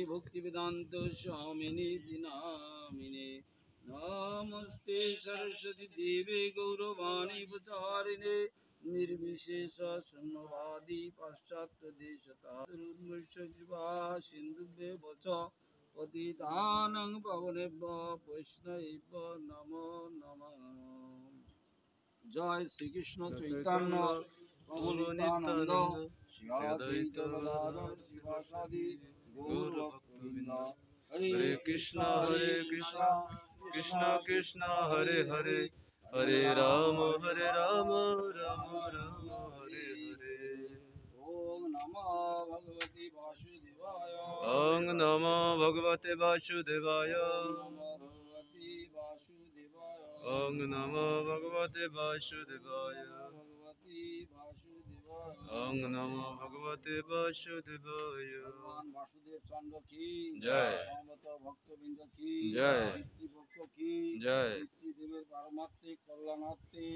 भक्तिवेदांत स्वामिने नामिने नमस्ते सरस्वती देवे गौरवाणी प्रचारिणे निर्विशेष शून्यवादी पाश्चात्य देशता सिंधुभ्येव च पतितानां पावनेभ्यो वैष्णवेभ्यो नमो नमः। जय श्री कृष्ण चैतन्य प्रभु नित्यानंद श्री अद्वैत गदाधर श्रीवासादि गौर भक्तवृंद। हरे कृष्ण कृष्ण कृष्ण हरे हरे हरे राम राम राम हरे हरे। ओम नमो भगवते वासुदेवाय। ओम नमो भगवते वासुदेवाय। ओम नमो भगवते वासुदेवाय। ओम नमो भगवते वासुदेवाय। भगवान वासुदेव चंद्र की जय। समस्त भक्तवृंद की जय। पितृपक्ष की जय। पितृदेवेर पारमार्थिक कल्याणार्थे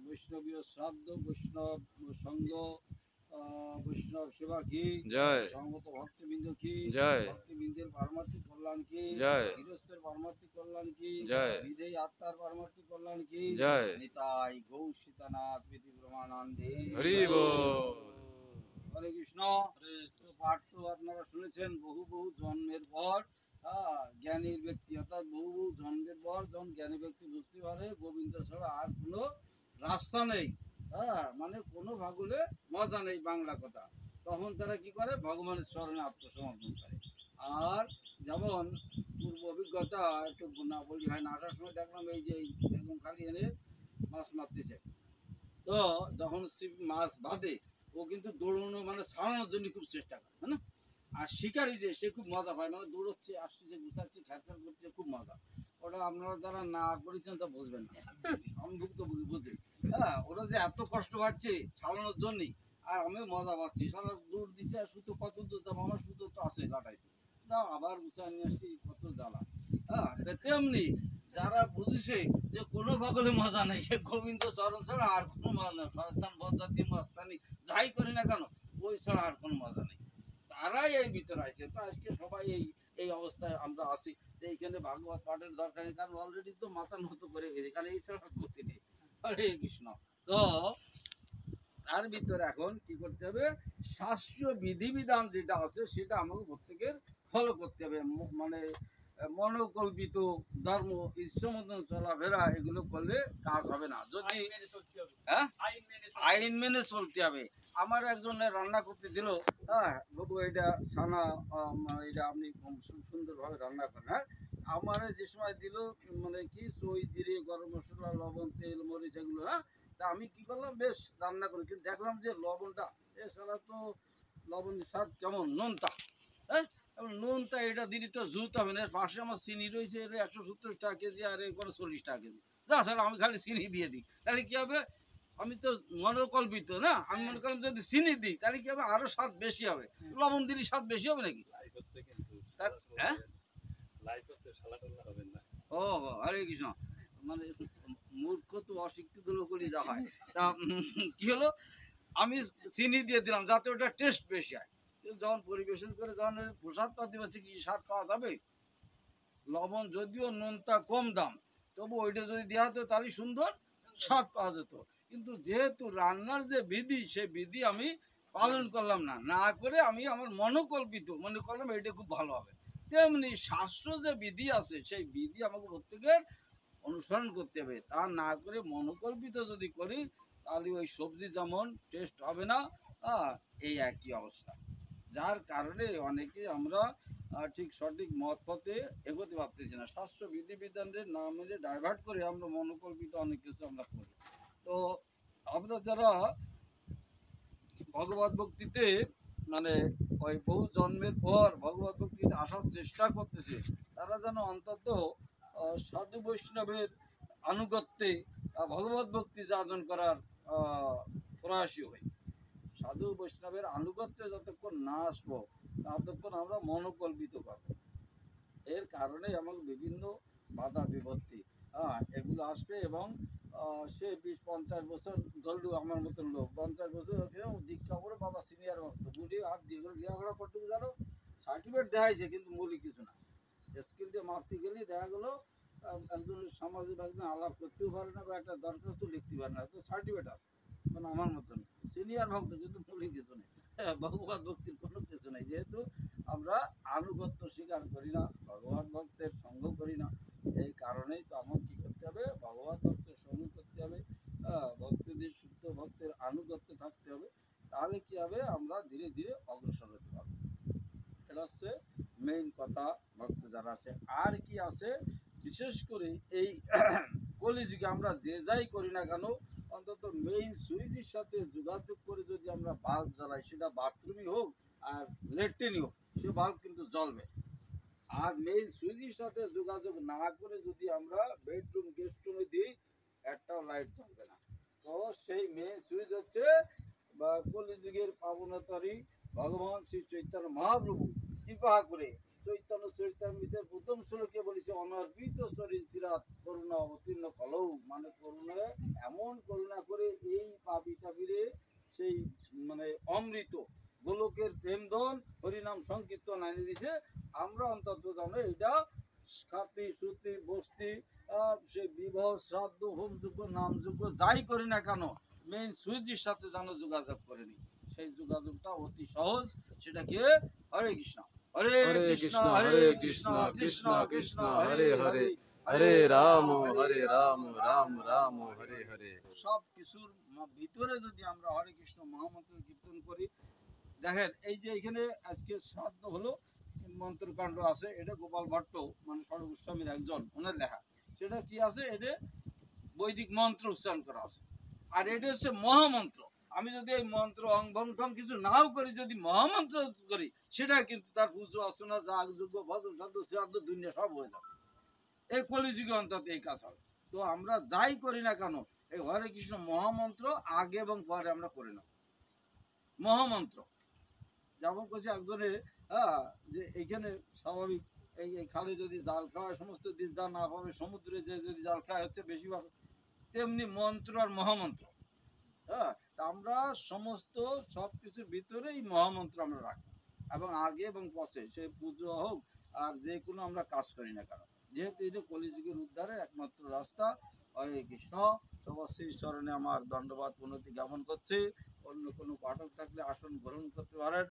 वैष्णवीय श्राद्ध वैष्णव संघ वैष्णव सेवा की जय। समस्त भक्तवृंद की जय। भक्तवृंदेर पारमार्थिक कल्याण की जय। गृहस्थेर पारमार्थिक कल्याण की जय। विदेही आत्मार पारमार्थिक कल्याण की जय। निताई गौ सीतानाथ प्रीति ब्रह्मानंदे हरि बोल। हरे कृष्ण। तो पाठ तो আপনারা শুনেছেন বহু বহু জন্মের পর জ্ঞানীর ব্যক্তি অর্থাৎ বহু বহু জন্মের পর যখন জ্ঞানী ব্যক্তি বুঝতে পারে গোবিন্দ ছাড়া আর কোনো রাস্তা নেই, মানে কোনো ভাগুলে মজা নেই বাংলা কথা, তখন তারা কি করে ভগবানের চরণে আত্মসমর্পণ করে। আর যেমন পূর্ব অভিজ্ঞতা একটু না বলি হয় না, আসার সময় দেখলাম এই যে বেগুন খালি এনে মাছ মারতেছে, তো যখন মাছ বাঁধে ও কিন্তু দৌড়ানো মানে ছাড়ানোর জন্য খুব চেষ্টা করে, তাই না? আর শিকারি যে সে খুব মজা পায়, মানে দৌড়চ্ছে আসছে গুছাচ্ছে খ্যারখ্যার করছে, খুব মজা। ওটা আপনারা যারা না করেছেন তা বুঝবেন না, আমি ভুক্তভোগী বুঝি। ওরা যে এত কষ্ট পাচ্ছে ছাড়ানোর জন্যই, আর আমি মজা পাচ্ছি। সারা দৌড় দিচ্ছে আর শুধু কত দূর যাবো, আমার শুধু তো আছে লাটাইতে যাও আবার গুছায় নিয়ে আসছি, কত জ্বালা। তেমনি যারা বুঝেছে যে কোনো পাগলে মজা নেই, সে গোবিন্দ চরণ ছাড়া আর কোনো মজা নেই, শয়তান বজ্জাতি মস্তানি যাই করি না কেন ওই ছাড়া আর কোনো মজা নেই, তারাই এই ভিতরে আছে। তো আজকে সবাই এই অবস্থায় আমরা আছি, এইখানে ভাগবত পাঠের দরকার নেই, কারণ অলরেডি তো মাথা নত করে গেছে, কারণ এই ছাড়া গতি নেই। হরে কৃষ্ণ। তো তার ভিতরে এখন কি করতে হবে, শাস্ত্রীয় বিধিবিধান যেটা আছে সেটা আমাকে প্রত্যেকের ফলো করতে হবে। মানে মনোকল্পিত ধর্ম ইচ্ছা মতন চলাফেরা এগুলো করলে কাজ হবে না। যদি আইন মেনে চলতে হবে। আমার একজনের রান্না করতে দিল, বাবু এটা ছানা, এটা আপনি সুন্দরভাবে রান্না করেন। আমার যে সময় দিল মানে কি চই জিরে গরম মশলা লবণ তেল মরিচ এগুলো, তা আমি কি করলাম বেশ রান্না করি, কিন্তু দেখলাম যে লবণটা এছাড়া তো লবণের স্বাদ কেমন নোনতা, নোনতা এটা দিলি তো জুত হবে না। পাশে আমার চিনি রয়েছে 170 টাকা কেজি আর এরপরে 40 টাকা কেজি, যা স্যার আমি খালি চিনি দিয়ে দিই, তাহলে কি হবে, আমি তো মনোকল্পিত না, আমি মনে করলাম যদি চিনি দিই তাহলে কি হবে আরো স্বাদ বেশি হবে, লবণ দিলে স্বাদ বেশি হবে নাকি? ও হরে কৃষ্ণ। মানে মূর্খ তো অশিক্ষিত লোকই যা হয়। তা কি হলো, আমি চিনি দিয়ে দিলাম যাতে ওটা টেস্ট বেশি হয়। যখন পরিবেশন করে যখন প্রসাদ পাতি পাচ্ছি কি স্বাদ পাওয়া যাবে? লবণ যদিও নুনটা কম দাম, তবু ওইটা যদি দেওয়া হতো তাহলে সুন্দর স্বাদ পাওয়া যেত। কিন্তু যেহেতু রান্নার যে বিধি সেই বিধি আমি পালন করলাম না, না করে আমি আমার মনোকল্পিত মনে করলাম এটা খুব ভালো হবে। তেমনি শাস্ত্র যে বিধি আছে সেই বিধি আমাকে প্রত্যেকের অনুসরণ করতে হবে, তা না করে মনোকল্পিত যদি করি তাহলে ওই সবজি যেমন টেস্ট হবে না, এই একই অবস্থা। যার কারণে অনেকে আমরা ঠিক সঠিক মত পথে এগোতে পারতেছি না, শাস্ত্র বিধিবিধানের না মেনে ডাইভার্ট করে আমরা মনোকল্পিত অনেক কিছু আমরা করি। তো আমরা যারা ভগবত ভক্তিতে মানে ওই বহু জন্মের পর ভগবত ভক্তিতে আসার চেষ্টা করতেছে, তারা যেন অন্তত সাধু বৈষ্ণবের আনুগত্যে ভগবত ভক্তি যাজন করার প্রয়াসী হই। সাধু বৈষ্ণবের আনুগত্যে যতক্ষণ না আসবো ততক্ষণ আমরা মনোকল্পিত পাবো। এর কারণে আমাকে বিভিন্ন বাধা বিপত্তি, হ্যাঁ, এগুলো আসবে এবং সে 20-50 বছর ধরলেও আমার মতন লোক 50 বছর দীক্ষা করে বাবা সিনিয়র ভক্ত বুড়ি হাত দিয়ে লেখাপড়া করতে জানো, সার্টিফিকেট দেখাইছে কিন্তু মূলই কিছু না। স্কিল দিয়ে মাপতে গেলে দেখা গেলো একজন সামাজিক একজন আলাপ করতেও পারে না বা একটা দরখাস্ত লিখতে পারে না, তো সার্টিফিকেট আছে মানে আমার মতন সিনিয়র ভক্ত কিন্তু মূলই কিছু নেই। ভগবত ভক্তির কোনো কিছু নেই, যেহেতু আমরা আনুগত্য স্বীকার করি না, ভগবত ভক্তের সঙ্গ করি না। এই কারণেই তো আমার কী করতে হবে, ভগবত ভক্তের সঙ্গ করতে হবে, ভক্তদের শুদ্ধ ভক্তের আনুগত্য থাকতে হবে। তাহলে কী হবে, আমরা ধীরে ধীরে অগ্রসর হতে পারবো। এটা হচ্ছে মেইন কথা। ভক্ত যারা আছে আর কি আছে, বিশেষ করে এই কলিযুগে আমরা যে যাই করি না কেন, অন্তত মেইন সুইচের সাথে যোগাযোগ করে যদি আমরা বাল্ব জ্বালাই, সেটা বাথরুমই হোক আর ল্যাট্রিনই হোক, সে বাল্ব কিন্তু জ্বলবে। আর মেইন সুইচের সাথে যোগাযোগ না করে যদি আমরা বেডরুম গেস্ট রুমে দিই, একটাও লাইট জ্বলবে না। তো সেই মেইন সুইচ হচ্ছে বা কলিযুগের পাবনতারী ভগবান শ্রী চৈতন্য মহাপ্রভু কৃপা করে চৈতন্য চরিতামৃতের প্রথম শ্লোকে বলেছে, অনর্পিত শরীর চিরাত করুণা অবতীর্ণ কলৌ, মানে করুণা এমন করুণা করে এই পাপি তাপিরে সেই মানে অমৃত গোলকের প্রেমধন হরিনাম সংকীর্তন আনি দিছে। আমরা অন্তত জানো এটা খাতি সুতি বস্তি সে বিবাহ শ্রাদ্ধ হোমযোগ্য নামযোগ্য যাই করি না কেন, মেইন সুইচের সাথে যেন যোগাযোগ করে নি। সেই যোগাযোগটা অতি সহজ, সেটা কি হরে কৃষ্ণ হরে কৃষ্ণ হরে কৃষ্ণ কৃষ্ণ কৃষ্ণ হরে হরে হরে রাম রাম রাম হরে হরে। সব কিছুর ভিতরে যদি আমরা হরে কৃষ্ণ মহামন্ত্র কীর্তন করি, দেখেন এই যে এখানে আজকে শ্রাদ্ধ হলো, মন্ত্রকাণ্ড আছে, এটা গোপাল ভট্ট মানে সড়ক গোস্বামীর একজন ওনার লেখা, সেটা কি আছে, এটা বৈদিক মন্ত্র উচ্চারণ করা আছে। আর এটা হচ্ছে মহামন্ত্র। আমি যদি এই মন্ত্র অঙ্গম কিছু নাও করি, যদি মহামন্ত্র করি, সেটা কিন্তু তার পুজো অর্চনা যাগযজ্ঞ ভজন শ্রাদ্ধ শ্রাদ্ধ দুনিয়া সব হয়ে যাবে। এই কলিযুগে অন্তত এই কাজ হবে। তো আমরা যাই করি না কেন, এই হরে কৃষ্ণ মহামন্ত্র আগে এবং পরে আমরা করে নেব। মহামন্ত্র যেমন করছে একজনে, যে এইখানে স্বাভাবিক এই খালে যদি জাল খাওয়ায় সমস্ত দিন যা না পাবে, সমুদ্রে যে যদি জাল খাওয়া হচ্ছে বেশিরভাগ, তেমনি মন্ত্র আর মহামন্ত্র। আমরা সমস্ত সব কিছুর ভিতরেই মহামন্ত্র আমরা রাখি এবং আগে এবং পথে সে পুজো হোক আর যে কোনো আমরা কাজ করি না কেন, যেহেতু এটা কলিযুগের উদ্ধারের একমাত্র রাস্তা। হরে কৃষ্ণ। সবার শ্রী চরণে আমার দণ্ডবাদ প্রণতি জ্ঞাপন করছি। অন্য কোনো পাঠক থাকলে আসন গ্রহণ করতে পারেন।